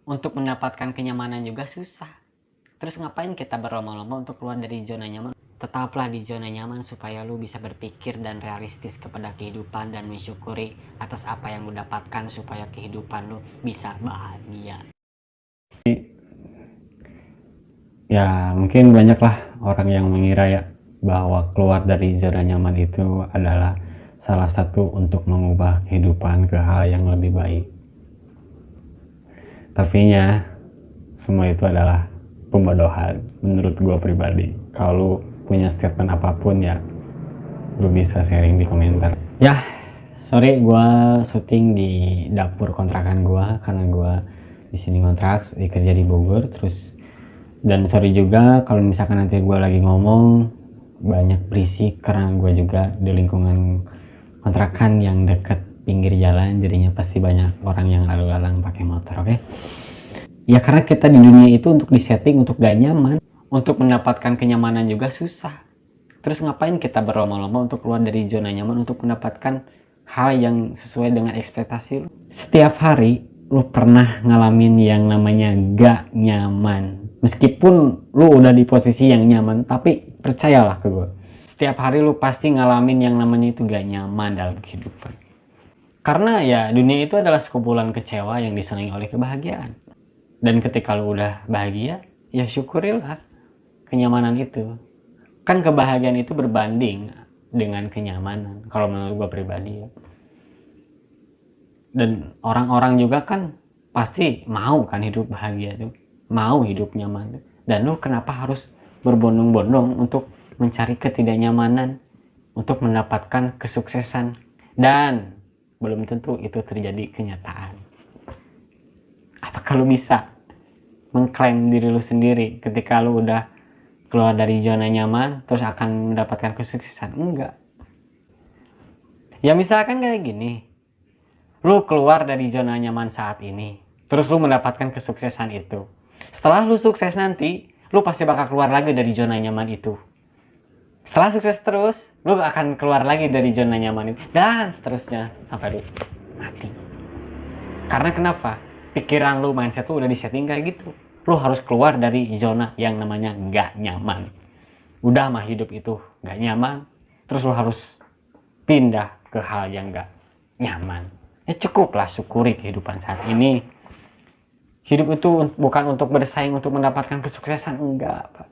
Untuk mendapatkan kenyamanan juga susah. Terus ngapain kita berlomba-lomba untuk keluar dari zona nyaman? Tetaplah di zona nyaman supaya lu bisa berpikir dan realistis kepada kehidupan dan mensyukuri atas apa yang lu dapatkan supaya kehidupan lu bisa bahagia. Ya mungkin banyaklah orang yang mengira ya bahwa keluar dari zona nyaman itu adalah salah satu untuk mengubah kehidupan ke hal yang lebih baik. Tapinya semua itu adalah pembodohan menurut gue pribadi. Kalau lu punya statement apapun ya lu bisa sharing di komentar. Ya sorry gue syuting di dapur kontrakan gue karena gue di sini kontrak kerja di Bogor. Terus dan sorry juga kalau misalkan nanti gue lagi ngomong banyak berisik karena gue juga di lingkungan kontrakan yang deket pinggir jalan, jadinya pasti banyak orang yang lalu lalang pakai motor. Oke? Ya karena kita di dunia itu untuk disetting untuk gak nyaman. Untuk mendapatkan kenyamanan juga susah. Terus ngapain kita berlomba-lomba untuk keluar dari zona nyaman untuk mendapatkan hal yang sesuai dengan ekspektasi lu? Setiap hari lu pernah ngalamin yang namanya gak nyaman. Meskipun lu udah di posisi yang nyaman, tapi percayalah ke gue, setiap hari lu pasti ngalamin yang namanya itu gak nyaman dalam kehidupan. Karena ya dunia itu adalah sekumpulan kecewa yang diselingi oleh kebahagiaan. Dan ketika lu udah bahagia, ya syukurilah kenyamanan itu. Kan kebahagiaan itu berbanding dengan kenyamanan kalau menurut gue pribadi ya. Dan orang-orang juga kan pasti mau kan hidup bahagia tuh, mau hidup nyaman tuh. Dan lu kenapa harus berbondong-bondong untuk mencari ketidaknyamanan untuk mendapatkan kesuksesan, dan belum tentu itu terjadi kenyataan. Apakah lu bisa mengklaim diri lu sendiri ketika lu udah keluar dari zona nyaman terus akan mendapatkan kesuksesan? Enggak. Ya misalkan kayak gini, lu keluar dari zona nyaman saat ini terus lu mendapatkan kesuksesan itu. Setelah lu sukses nanti, lu pasti bakal keluar lagi dari zona nyaman itu. Setelah sukses terus, lu akan keluar lagi dari zona nyaman itu, dan seterusnya sampai lu mati. Karena kenapa? Pikiran lu, mindset lu udah disetting kayak gitu. Lu harus keluar dari zona yang namanya gak nyaman. Udah mah hidup itu gak nyaman, terus lu harus pindah ke hal yang gak nyaman. Ya cukuplah syukuri kehidupan saat ini. Hidup itu bukan untuk bersaing untuk mendapatkan kesuksesan, enggak Pak.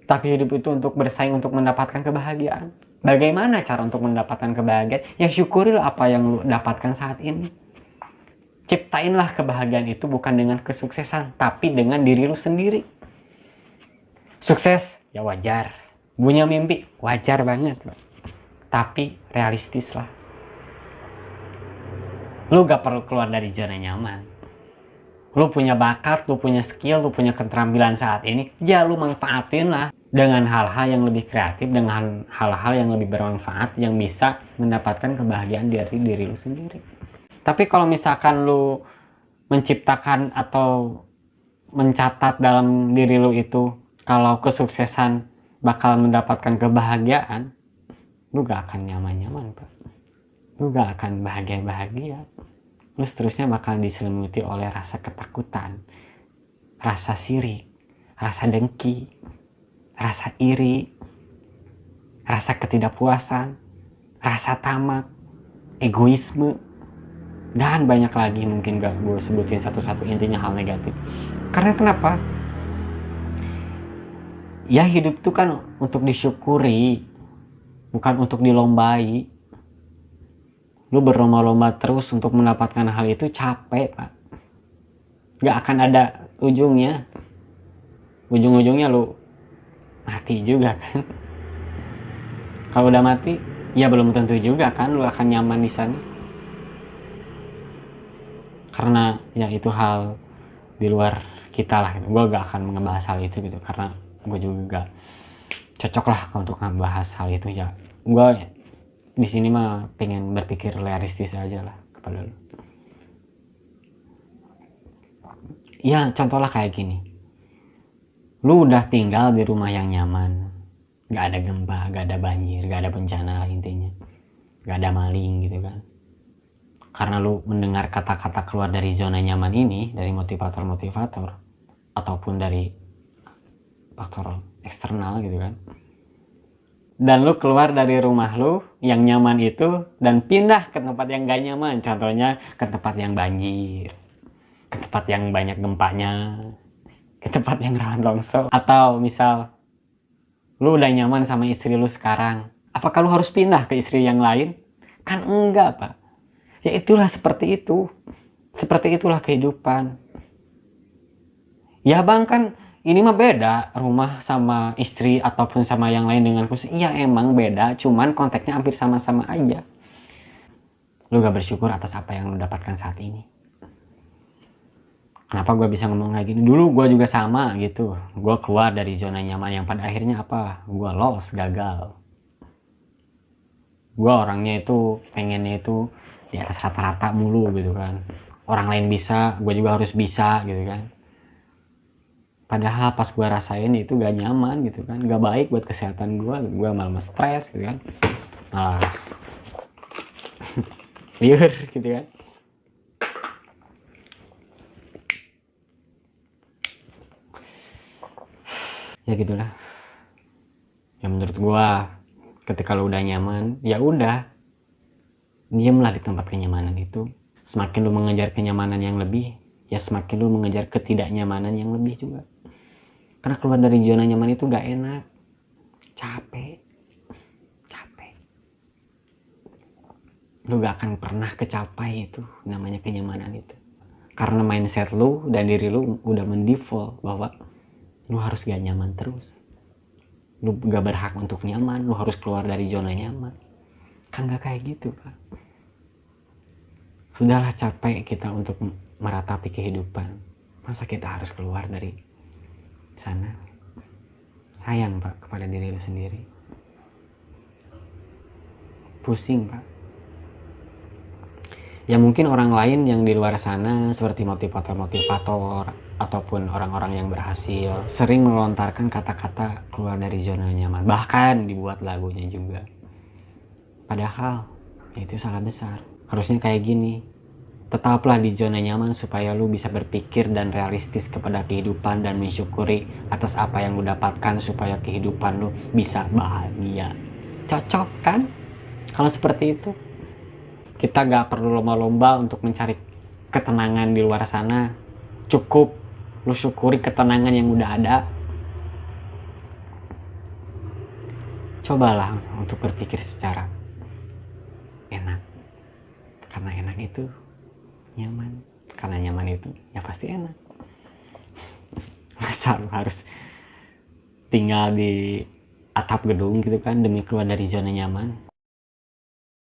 Tapi hidup itu untuk bersaing untuk mendapatkan kebahagiaan. Bagaimana cara untuk mendapatkan kebahagiaan? Ya syukurilah apa yang lu dapatkan saat ini. Ciptainlah kebahagiaan itu bukan dengan kesuksesan, tapi dengan diri lu sendiri. Sukses, ya wajar. Punya mimpi, wajar banget. Tapi realistis lah. Lu gak perlu keluar dari zona nyaman. Lu punya bakat, lu punya skill, lu punya keterampilan saat ini, ya lu manfaatin lah dengan hal-hal yang lebih kreatif, dengan hal-hal yang lebih bermanfaat yang bisa mendapatkan kebahagiaan dari diri lu sendiri. Tapi kalau misalkan lu menciptakan atau mencatat dalam diri lu itu kalau kesuksesan bakal mendapatkan kebahagiaan, lu gak akan nyaman-nyaman Pak. Lu gak akan bahagia-bahagia. Lu seterusnya bakal diselimuti oleh rasa ketakutan, rasa sirik, rasa dengki, rasa iri, rasa ketidakpuasan, rasa tamak, egoisme, dan banyak lagi mungkin gak gue sebutin satu-satu, intinya hal negatif. Karena kenapa? Ya hidup itu kan untuk disyukuri, bukan untuk dilombai. Lu berlomba-lomba terus untuk mendapatkan hal itu capek Pak. Gak akan ada ujungnya. Ujung-ujungnya lu mati juga kan. Kalau udah mati, ya belum tentu juga kan lu akan nyaman di sana. Karena ya itu hal di luar kita lah gitu. Gue gak akan ngebahas hal itu gitu karena gue juga gak cocok lah untuk ngebahas hal itu ya. Gue di sini mah pengen berpikir realistis aja lah kepada lu. Ya contoh lah kayak gini. Lu udah tinggal di rumah yang nyaman, gak ada gempa, gak ada banjir, gak ada bencana lah intinya, gak ada maling gitu kan. karena lu mendengar kata-kata keluar dari zona nyaman ini, dari motivator-motivator ataupun dari faktor eksternal gitu kan, dan lu keluar dari rumah lu yang nyaman itu dan pindah ke tempat yang gak nyaman, contohnya ke tempat yang banjir, ke tempat yang banyak gempanya, ke tempat yang rawan longsor, atau misal lu udah nyaman sama istri lu sekarang, apakah lu harus pindah ke istri yang lain? Kan enggak, Pak. Ya itulah, seperti itu. Seperti itulah kehidupan. Ya bang, kan ini mah beda rumah sama istri ataupun sama yang lain dengan khusus. Iya emang beda, cuman konteksnya hampir sama-sama aja. Lu gak bersyukur atas apa yang lu dapatkan saat ini. Kenapa gue bisa ngomong kayak gini? Dulu gue juga sama gitu. Gue keluar dari zona nyaman yang pada akhirnya apa? Gue lost, gagal. Gue orangnya itu pengennya itu di atas rata-rata mulu gitu kan. Orang lain bisa, gue juga harus bisa gitu kan. Padahal pas gue rasain itu gak nyaman gitu kan, gak baik buat kesehatan gue malah stres gitu kan, malah liur gitu kan. Ya gitulah. Ya menurut gue, ketika lo udah nyaman, ya udah, diemlah di tempat kenyamanan itu. Semakin lu mengejar kenyamanan yang lebih, ya semakin lu mengejar ketidaknyamanan yang lebih juga. Karena keluar dari zona nyaman itu gak enak, capek. Lu gak akan pernah kecapai itu namanya kenyamanan itu, karena mindset lu dan diri lu udah mendefault bahwa lu harus gak nyaman terus. Lu gak berhak untuk nyaman, lu harus keluar dari zona nyaman. Kan gak kayak gitu, Pak. Sudahlah, capek kita untuk meratapi kehidupan, masa kita harus keluar dari sana? Sayang, Pak, kepada diri lu sendiri. Pusing, Pak. Ya mungkin orang lain yang di luar sana seperti motivator-motivator ataupun orang-orang yang berhasil sering melontarkan kata-kata keluar dari zona nyaman, bahkan dibuat lagunya juga. Padahal itu salah besar. Harusnya kayak gini, tetaplah di zona nyaman supaya lu bisa berpikir dan realistis kepada kehidupan dan mensyukuri atas apa yang lu dapatkan supaya kehidupan lu bisa bahagia. Cocok kan kalau seperti itu? Kita gak perlu lomba-lomba untuk mencari ketenangan di luar sana. Cukup lu syukuri ketenangan yang udah ada. Cobalah untuk berpikir secara enak. Karena enak itu nyaman. Karena nyaman itu ya pasti enak. Masa lu harus tinggal di atap gedung gitu kan demi keluar dari zona nyaman?